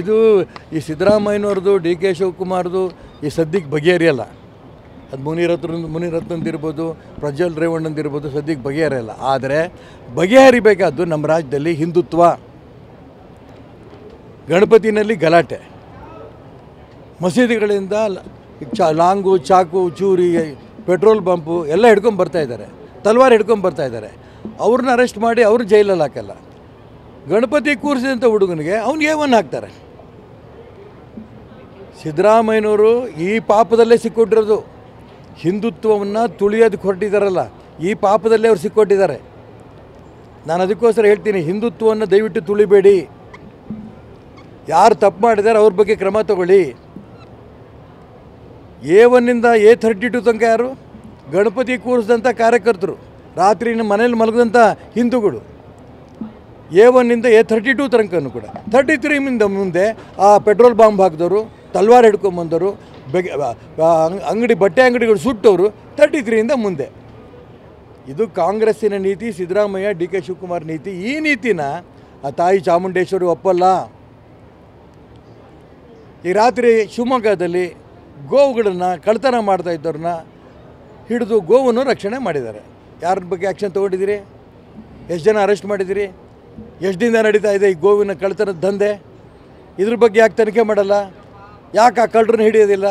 ಇದು ಈ ಸಿದ್ದರಾಮಯ್ಯನವ್ರದ್ದು D K ಶಿವಕುಮಾರ್ದು ಈ ಸದ್ಯಕ್ಕೆ ಬಗೆಹರಿಯಲ್ಲ. ಅದು ಮುನಿರತ್ನಂದಿರ್ಬೋದು, ಪ್ರಜ್ವಲ್ ರೇವಣ್ಣಂದಿರ್ಬೋದು, ಸದ್ಯಕ್ಕೆ ಬಗೆಹರಿಯಲ್ಲ. ಆದರೆ ಬಗೆಹರಿಬೇಕಾದ್ದು ನಮ್ಮ ರಾಜ್ಯದಲ್ಲಿ ಹಿಂದುತ್ವ, ಗಣಪತಿನಲ್ಲಿ ಗಲಾಟೆ, ಮಸೀದಿಗಳಿಂದ ಲಾಂಗು, ಚಾಕು, ಚೂರಿ, ಪೆಟ್ರೋಲ್ ಬಂಪು ಎಲ್ಲ ಹಿಡ್ಕೊಂಡು ಬರ್ತಾಯಿದ್ದಾರೆ, ತಲ್ವಾರ್ ಹಿಡ್ಕೊಂಡು ಬರ್ತಾಯಿದ್ದಾರೆ. ಅವ್ರನ್ನ ಅರೆಸ್ಟ್ ಮಾಡಿ ಅವ್ರು ಜೈಲಲ್ಲಿ ಹಾಕಲ್ಲ. ಗಣಪತಿ ಕೂರಿಸಿದಂಥ ಹುಡುಗನಿಗೆ ಅವ್ನಿಗೆ ಏವನ್ ಹಾಕ್ತಾರೆ. ಸಿದ್ದರಾಮಯ್ಯನವರು ಈ ಪಾಪದಲ್ಲೇ ಸಿಕ್ಕೊಟ್ಟಿರೋದು. ಹಿಂದುತ್ವವನ್ನು ತುಳಿಯೋದಕ್ಕೆ ಹೊರಟಿದ್ದಾರಲ್ಲ, ಈ ಪಾಪದಲ್ಲೇ ಅವ್ರು ಸಿಕ್ಕೊಟ್ಟಿದ್ದಾರೆ. ನಾನು ಅದಕ್ಕೋಸ್ಕರ ಹೇಳ್ತೀನಿ, ಹಿಂದುತ್ವವನ್ನು ದಯವಿಟ್ಟು ತುಳಿಬೇಡಿ. ಯಾರು ತಪ್ಪು ಮಾಡಿದ್ದಾರೆ ಅವ್ರ ಬಗ್ಗೆ ಕ್ರಮ ತಗೊಳ್ಳಿ. A1 A32 ತನಕ ಯಾರು? ಗಣಪತಿ ಕೂರಿಸಿದಂಥ ಕಾರ್ಯಕರ್ತರು, ರಾತ್ರಿ ಮನೇಲಿ ಮಲಗಿದಂಥ ಹಿಂದೂಗಳು. A1 A32 ತನಕನೂ ಕೂಡ 33 ಮುಂದೆ ಆ ಪೆಟ್ರೋಲ್ ಬಾಂಬ್ ಹಾಕಿದವರು, ತಲ್ವಾರ್ ಹಿಡ್ಕೊಂಬಂದವರು, ಬಟ್ಟೆ ಅಂಗಡಿಗಳು ಸುಟ್ಟವರು 33 ಮುಂದೆ. ಇದು ಕಾಂಗ್ರೆಸ್ಸಿನ ನೀತಿ, ಸಿದ್ದರಾಮಯ್ಯ ಡಿ ಕೆ ಶಿವಕುಮಾರ್ ನೀತಿ. ಈ ನೀತಿನ ಆ ತಾಯಿ ಚಾಮುಂಡೇಶ್ವರಿ ಒಪ್ಪಲ್ಲ. ಈ ರಾತ್ರಿ ಶಿವಮೊಗ್ಗದಲ್ಲಿ ಗೋವುಗಳನ್ನು ಕಳ್ತನ ಮಾಡ್ತಾ ಇದ್ದವ್ರನ್ನ ಹಿಡಿದು ಗೋವನ್ನು ರಕ್ಷಣೆ ಮಾಡಿದ್ದಾರೆ. ಯಾರ ಬಗ್ಗೆ ಆ್ಯಕ್ಷನ್ ತೊಗೊಂಡಿದ್ದೀರಿ? ಎಷ್ಟು ಜನ ಅರೆಸ್ಟ್ ಮಾಡಿದ್ದೀರಿ? ಎಷ್ಟು ದಿನ ನಡೀತಾ ಇದೆ ಈ ಗೋವಿನ ಕಳ್ತನದ ದಂಧೆ? ಇದ್ರ ಬಗ್ಗೆ ಯಾಕೆ ತನಿಖೆ ಮಾಡಲ್ಲ? ಯಾಕೆ ಆ ಕಳ್ಳರನ್ನ ಹಿಡಿಯೋದಿಲ್ಲ?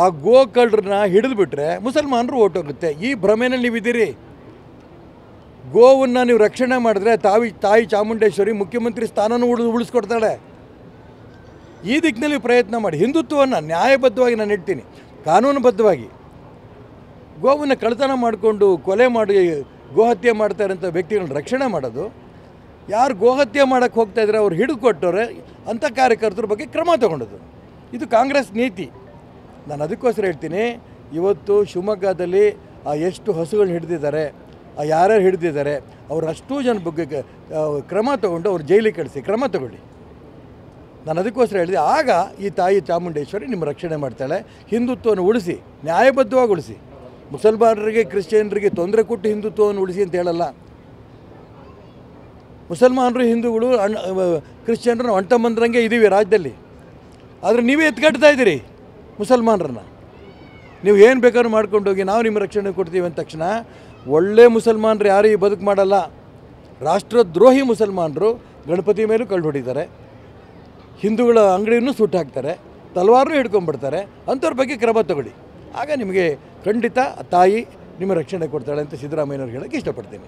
ಆ ಗೋ ಕಳ್ಳರನ್ನ ಹಿಡಿದುಬಿಟ್ರೆ ಮುಸಲ್ಮಾನರು ಓಟೋಗುತ್ತೆ. ಈ ಭ್ರಮೆನಲ್ಲಿ ನೀವಿದ್ದೀರಿ. ಗೋವನ್ನು ನೀವು ರಕ್ಷಣೆ ಮಾಡಿದ್ರೆ ತಾಯಿ ಚಾಮುಂಡೇಶ್ವರಿ ಮುಖ್ಯಮಂತ್ರಿ ಸ್ಥಾನನೂ ಉಳಿಸ್ಕೊಡ್ತಾಳೆ. ಈ ದಿಕ್ಕಿನಲ್ಲಿ ಪ್ರಯತ್ನ ಮಾಡಿ. ಹಿಂದುತ್ವವನ್ನು ನ್ಯಾಯಬದ್ಧವಾಗಿ ನಾನು ಹೇಳ್ತೀನಿ, ಕಾನೂನುಬದ್ಧವಾಗಿ. ಗೋವನ್ನು ಕಳ್ತನ ಮಾಡಿಕೊಂಡು ಕೊಲೆ ಮಾಡಿ ಗೋಹತ್ಯೆ ಮಾಡ್ತಾ ಇರೋಂಥ ವ್ಯಕ್ತಿಗಳನ್ನ ರಕ್ಷಣೆ ಮಾಡೋದು. ಯಾರು ಗೋಹತ್ಯೆ ಮಾಡೋಕ್ಕೆ ಹೋಗ್ತಾಯಿದ್ರೆ ಅವ್ರು ಹಿಡಿದುಕೊಟ್ಟವ್ರೆ ಅಂಥ ಕಾರ್ಯಕರ್ತರ ಬಗ್ಗೆ ಕ್ರಮ ತಗೊಂಡದ್ದು. ಇದು ಕಾಂಗ್ರೆಸ್ ನೀತಿ. ನಾನು ಅದಕ್ಕೋಸ್ಕರ ಹೇಳ್ತೀನಿ, ಇವತ್ತು ಶಿವಮೊಗ್ಗದಲ್ಲಿ ಎಷ್ಟು ಹಸುಗಳನ್ನ ಹಿಡಿದಿದ್ದಾರೆ, ಯಾರ್ಯಾರು ಹಿಡಿದಿದ್ದಾರೆ, ಅವ್ರು ಅಷ್ಟೂ ಜನ ಬಗ್ಗೆ ಕ್ರಮ ತಗೊಂಡು ಅವ್ರು ಜೈಲಿಗೆ ಕಳಿಸಿ ಕ್ರಮ ತಗೊಳ್ಳಿ. ನಾನು ಅದಕ್ಕೋಸ್ಕರ ಹೇಳಿದೆ, ಆಗ ಈ ತಾಯಿ ಚಾಮುಂಡೇಶ್ವರಿ ನಿಮ್ಮ ರಕ್ಷಣೆ ಮಾಡ್ತಾಳೆ. ಹಿಂದುತ್ವವನ್ನು ಉಳಿಸಿ, ನ್ಯಾಯಬದ್ಧವಾಗಿ ಉಳಿಸಿ. ಮುಸಲ್ಮಾನರಿಗೆ, ಕ್ರಿಶ್ಚಿಯನ್ರಿಗೆ ತೊಂದರೆ ಕೊಟ್ಟು ಹಿಂದುತ್ವವನ್ನು ಉಳಿಸಿ ಅಂತ ಹೇಳಲ್ಲ. ಮುಸಲ್ಮಾನರು, ಹಿಂದೂಗಳು, ಕ್ರಿಶ್ಚಿಯನ್ರು ಅಂಟಮಂದ್ರಂಗೆ ಇದ್ದೀವಿ ರಾಜ್ಯದಲ್ಲಿ. ಆದರೆ ನೀವೇ ಎತ್ಕಟ್ತಾ ಇದ್ದೀರಿ ಮುಸಲ್ಮಾನರನ್ನ. ನೀವು ಏನು ಬೇಕಾದ್ರೂ ಮಾಡ್ಕೊಂಡೋಗಿ ನಾವು ನಿಮ್ಮ ರಕ್ಷಣೆ ಕೊಡ್ತೀವಿ ಅಂದ ತಕ್ಷಣ ಒಳ್ಳೆ ಮುಸಲ್ಮಾನರು ಯಾರು ಈ ಬದುಕು ಮಾಡಲ್ಲ. ರಾಷ್ಟ್ರದ್ರೋಹಿ ಮುಸಲ್ಮಾನರು ಗಣಪತಿ ಮೇಲೂ ಕಳ್ಳು ಹೊಡಿತಾರೆ, ಹಿಂದೂಗಳ ಅಂಗಡಿಯನ್ನು ಸುಟ್ಟು ಹಾಕ್ತಾರೆ, ತಲವಾರನ್ನು ಹಿಡ್ಕೊಂಡ್ಬಿಡ್ತಾರೆ. ಅಂಥವ್ರ ಬಗ್ಗೆ ಕ್ರಮ ತಗೊಳ್ಳಿ. ಆಗ ನಿಮಗೆ ಖಂಡಿತ ತಾಯಿ ನಿಮ್ಮ ರಕ್ಷಣೆ ಕೊಡ್ತಾಳೆ ಅಂತ ಸಿದ್ದರಾಮಯ್ಯನವ್ರಿಗೆ ಹೇಳೋಕ್ಕೆ ಇಷ್ಟಪಡ್ತೀನಿ.